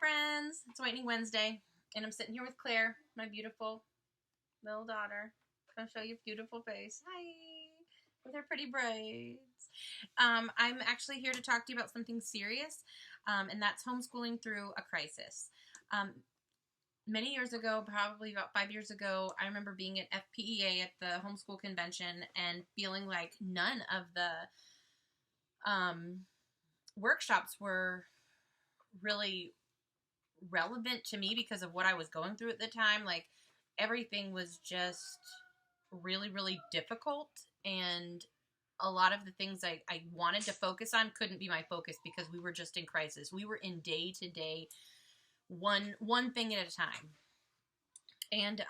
friends. It's Whitening Wednesday, and I'm sitting here with Claire, my beautiful little daughter. I'll show you a beautiful face. Hi, with her pretty braids. I'm actually here to talk to you about something serious, and that's homeschooling through a crisis. Many years ago, probably about 5 years ago, I remember being at FPEA at the homeschool convention and feeling like none of the workshops were really relevant to me because of what I was going through at the time. Like, everything was just really, really difficult, and a lot of the things I wanted to focus on couldn't be my focus because we were just in crisis. We were in day-to-day, one thing at a time. And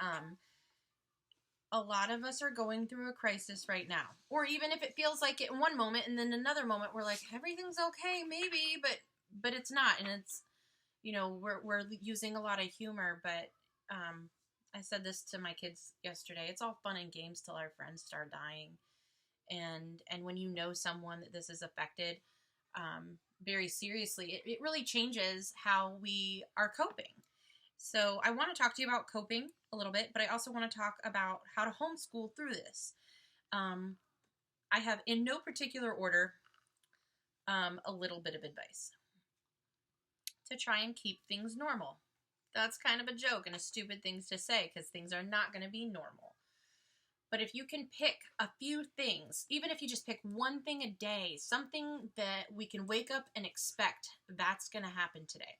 a lot of us are going through a crisis right now. Or even if it feels like it in one moment, and then another moment we're like, everything's okay, maybe, but it's not. And it's, we're using a lot of humor, but I said this to my kids yesterday. It's all fun and games till our friends start dying. And when you know someone that this has affected very seriously, it really changes how we are coping. So I want to talk to you about coping a little bit, but I also want to talk about how to homeschool through this. I have, in no particular order, a little bit of advice to try and keep things normal. That's kind of a joke and a stupid thing to say because things are not going to be normal. But if you can pick a few things, even if you just pick one thing a day, something that we can wake up and expect that's going to happen today.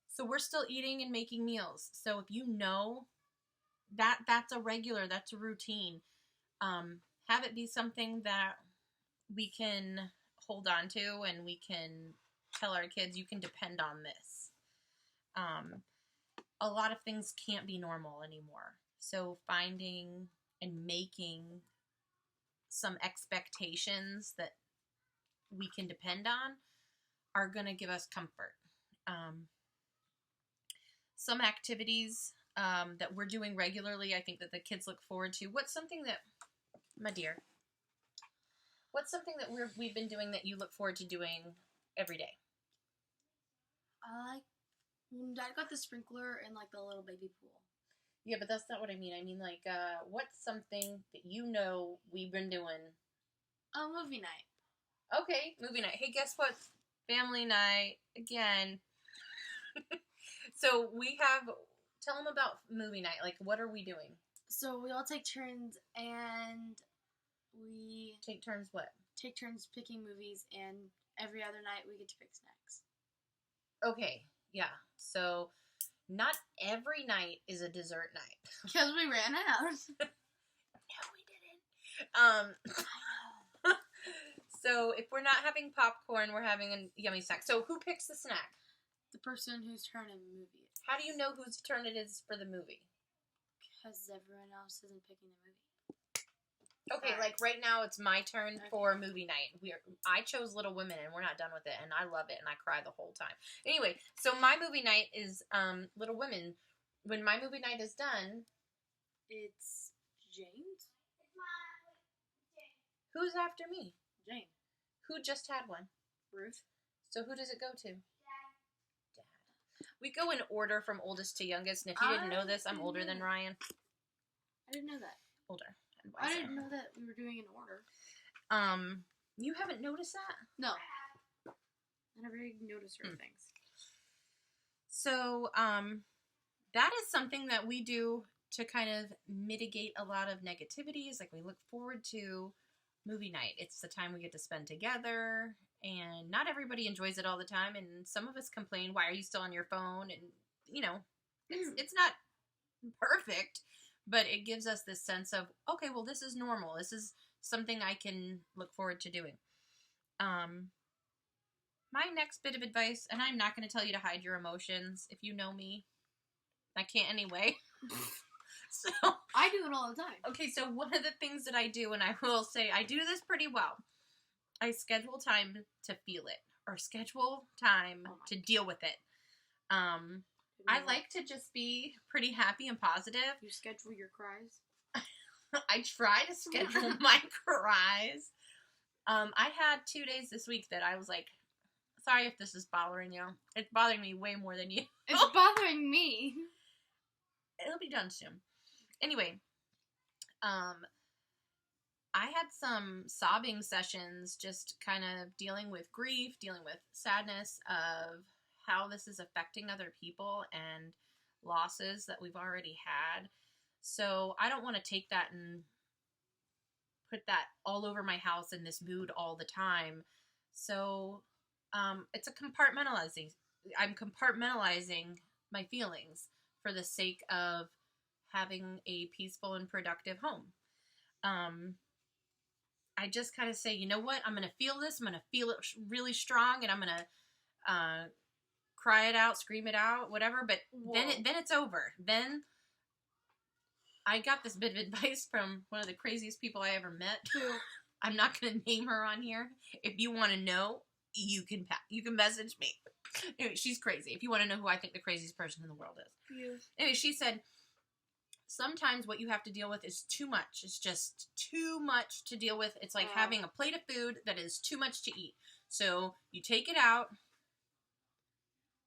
So we're still eating and making meals. So if you know that that's a regular, that's a routine, have it be something that we can hold on to and we can tell our kids, you can depend on this. A lot of things can't be normal anymore. So finding and making some expectations that we can depend on are going to give us comfort. Some activities that we're doing regularly, I think that the kids look forward to. What's something that, my dear, what's something that we've been doing that you look forward to doing every day? I like when Dad got the sprinkler and like the little baby pool. Yeah, but that's not what I mean. I mean, like, what's something that we've been doing? Movie night. Okay, movie night. Hey, guess what? Family night again. So tell them about movie night. Like, what are we doing? So we all take turns, and we take turns what? Take turns picking movies, and every other night we get to pick snacks. Okay, yeah. So not every night is a dessert night. Because we ran out. No, we didn't. So if we're not having popcorn, we're having a yummy snack. So who picks the snack? The person whose turn in the movie it is. How do you know whose turn it is for the movie? Because everyone else isn't picking the movie. Okay, like right now it's my turn for movie night. I chose Little Women and we're not done with it, and I love it and I cry the whole time. Anyway, so my movie night is Little Women. When my movie night is done, it's James. Who's after me? Jane. Who just had one? Ruth. So who does it go to? Dad. We go in order from oldest to youngest, and if you didn't know this, I'm older than Ryan. I didn't know that. Older. I didn't know that we were doing in order. You haven't noticed that? No. I never noticed certain things. So, that is something that we do to kind of mitigate a lot of negativities. Like, we look forward to movie night. It's the time we get to spend together, and not everybody enjoys it all the time, and some of us complain, why are you still on your phone? And, it's not perfect, but it gives us this sense of, okay, well, this is normal. This is something I can look forward to doing. My next bit of advice, and I'm not going to tell you to hide your emotions. If you know me, I can't anyway. So I do it all the time. Okay, so one of the things that I do, and I will say I do this pretty well, I schedule time to feel it, or schedule time to deal with it. I like to just be pretty happy and positive. You schedule your cries? I try to schedule my cries. I had 2 days this week that I was like Sorry if this is bothering you. It's bothering me way more than you. It's bothering me. It'll be done soon. Anyway, I had some sobbing sessions, just kind of dealing with grief, dealing with sadness of how this is affecting other people and losses that we've already had. So I don't want to take that and put that all over my house in this mood all the time. So it's a compartmentalizing. I'm compartmentalizing my feelings for the sake of having a peaceful and productive home. I just kind of say, you know what? I'm going to feel this. I'm going to feel it really strong, and I'm going to cry it out, scream it out, whatever. But then it's over. Then I got this bit of advice from one of the craziest people I ever met. I'm not going to name her on here. If you want to know, you can message me. Anyway, she's crazy. If you want to know who I think the craziest person in the world is. Yes. Anyway, she said, sometimes what you have to deal with is too much. It's just too much to deal with. It's like having a plate of food that is too much to eat. So you take it out,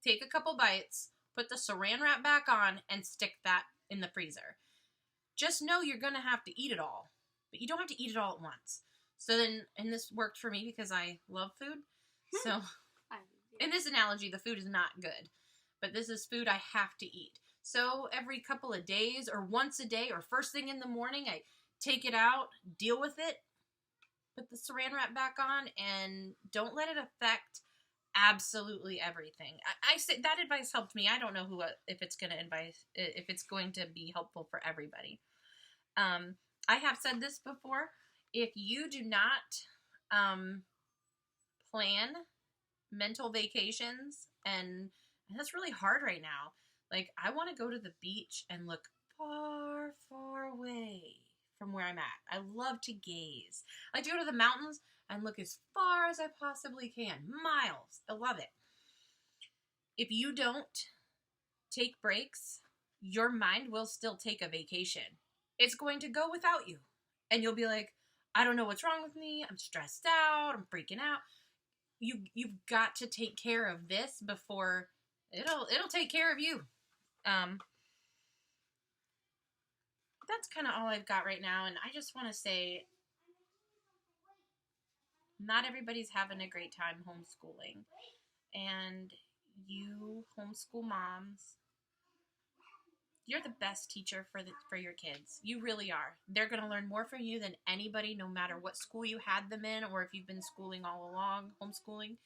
take a couple bites, put the saran wrap back on, and stick that in the freezer. Just know you're going to have to eat it all, but you don't have to eat it all at once. So then, and this worked for me because I love food. So in this analogy, the food is not good, but this is food I have to eat. So every couple of days or once a day or first thing in the morning, I take it out, deal with it, put the saran wrap back on, and don't let it affect absolutely everything. I say that advice helped me. I don't know if it's going to be helpful for everybody. I have said this before. If you do not plan mental vacations, and that's really hard right now. Like, I want to go to the beach and look far, far away from where I'm at. I love to gaze. I like to go to the mountains and look as far as I possibly can. Miles. I love it. If you don't take breaks, your mind will still take a vacation. It's going to go without you. And you'll be like, I don't know what's wrong with me. I'm stressed out. I'm freaking out. You've got to take care of this before it'll take care of you. That's kind of all I've got right now, and I just want to say, not everybody's having a great time homeschooling, and you homeschool moms, you're the best teacher for your kids. You really are. They're going to learn more from you than anybody, no matter what school you had them in, or if you've been schooling all along, homeschooling.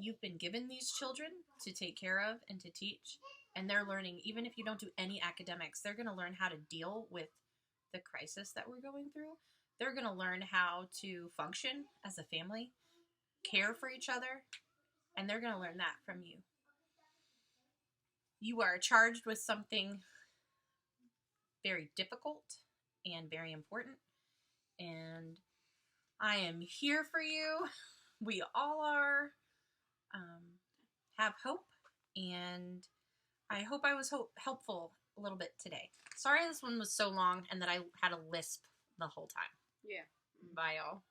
You've been given these children to take care of and to teach, and they're learning, even if you don't do any academics, they're going to learn how to deal with the crisis that we're going through. They're going to learn how to function as a family, care for each other, and they're going to learn that from you. You are charged with something very difficult and very important, and I am here for you. We all are. Have hope, and I hope I was helpful a little bit today. Sorry this one was so long and that I had a lisp the whole time. Yeah. Bye, y'all.